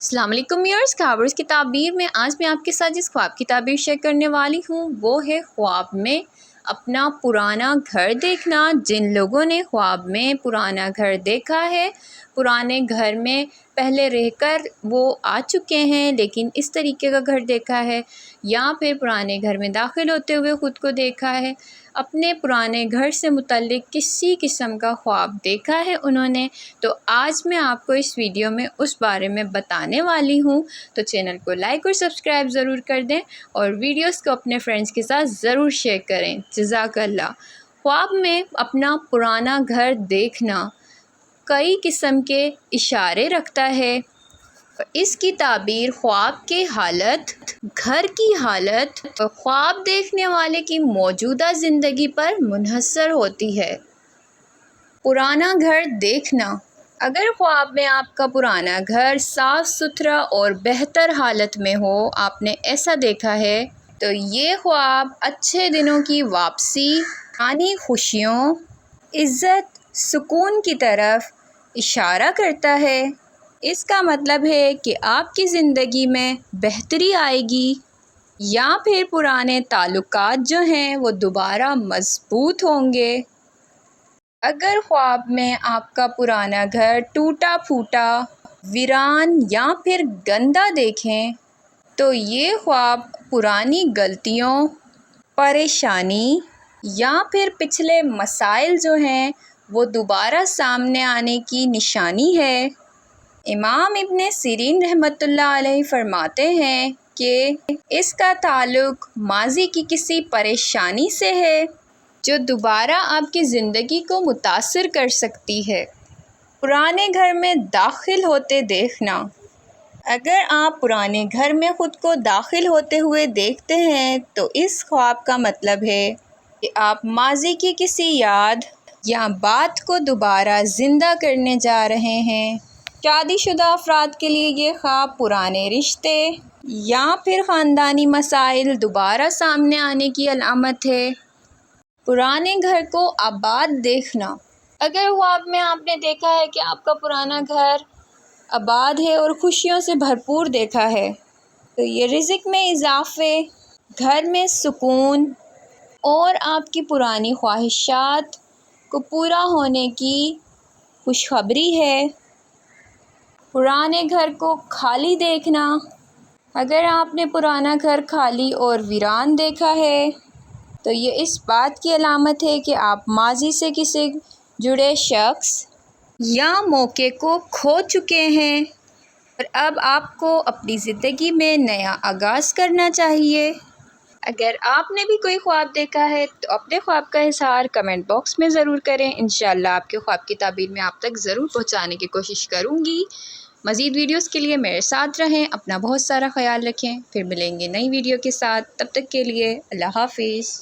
अस्सलाम वालेकुम व्यूअर्स, ख्वाबों की ताबीर में आज मैं आपके साथ जिस ख्वाब की ताबीर शेयर करने वाली हूँ वो है ख्वाब में अपना पुराना घर देखना। जिन लोगों ने ख्वाब में पुराना घर देखा है, पुराने घर में पहले रहकर वो आ चुके हैं लेकिन इस तरीके का घर देखा है, या फिर पुराने घर में दाखिल होते हुए ख़ुद को देखा है, अपने पुराने घर से मुतल्लिक़ किसी किस्म का ख्वाब देखा है उन्होंने, तो आज मैं आपको इस वीडियो में उस बारे में बताने वाली हूँ। तो चैनल को लाइक और सब्सक्राइब ज़रूर कर दें और वीडियोस को अपने फ्रेंड्स के साथ ज़रूर शेयर करें। जज़ाकल्लाह। ख्वाब में अपना पुराना घर देखना कई किस्म के इशारे रखता है। इसकी ताबीर ख्वाब की हालत, घर की हालत और ख्वाब देखने वाले की मौजूदा ज़िंदगी पर मुनहसर होती है। पुराना घर देखना, अगर ख्वाब में आपका पुराना घर साफ़ सुथरा और बेहतर हालत में हो, आपने ऐसा देखा है, तो ये ख्वाब अच्छे दिनों की वापसी, पुरानी खुशियों, इज़्ज़त, सुकून की तरफ इशारा करता है। इसका मतलब है कि आपकी ज़िंदगी में बेहतरी आएगी या फिर पुराने ताल्लुकात जो हैं वो दोबारा मज़बूत होंगे। अगर ख्वाब में आपका पुराना घर टूटा फूटा, वीरान या फिर गंदा देखें, तो ये ख्वाब पुरानी गलतियों, परेशानी या फिर पिछले मसाइल जो हैं वो दोबारा सामने आने की निशानी है। इमाम इब्ने सिरीन रहमतुल्लाह अलैह फरमाते हैं कि इसका ताल्लुक़ माज़ी की किसी परेशानी से है जो दोबारा आपकी ज़िंदगी को मुतासिर कर सकती है। पुराने घर में दाखिल होते देखना, अगर आप पुराने घर में ख़ुद को दाखिल होते हुए देखते हैं तो इस ख्वाब का मतलब है कि आप माज़ी की किसी याद या बात को दोबारा ज़िंदा करने जा रहे हैं। शादीशुदा अफराद के लिए ये ख्वाब पुराने रिश्ते या फिर ख़ानदानी मसाइल दोबारा सामने आने की अलामत है। पुराने घर को आबाद देखना, अगर ख्वाब में आपने देखा है कि आपका पुराना घर आबाद है और खुशियों से भरपूर देखा है, तो ये रिज़्क़ में इजाफ़े, घर में सुकून और आपकी पुरानी ख्वाहिशात को पूरा होने की खुशखबरी है। पुराने घर को खाली देखना, अगर आपने पुराना घर खाली और वीरान देखा है तो ये इस बात की अलामत है कि आप माज़ी से किसी जुड़े शख्स या मौके को खो चुके हैं और अब आपको अपनी ज़िंदगी में नया आगाज़ करना चाहिए। अगर आपने भी कोई ख्वाब देखा है तो अपने ख्वाब का इज़हार कमेंट बॉक्स में ज़रूर करें। इंशाअल्लाह आपके ख्वाब की ताबीर मैं आप तक ज़रूर पहुँचाने की कोशिश करूँगी। मज़ीद वीडियोस के लिए मेरे साथ रहें, अपना बहुत सारा ख्याल रखें। फिर मिलेंगे नई वीडियो के साथ, तब तक के लिए अल्लाह हाफ़िज़।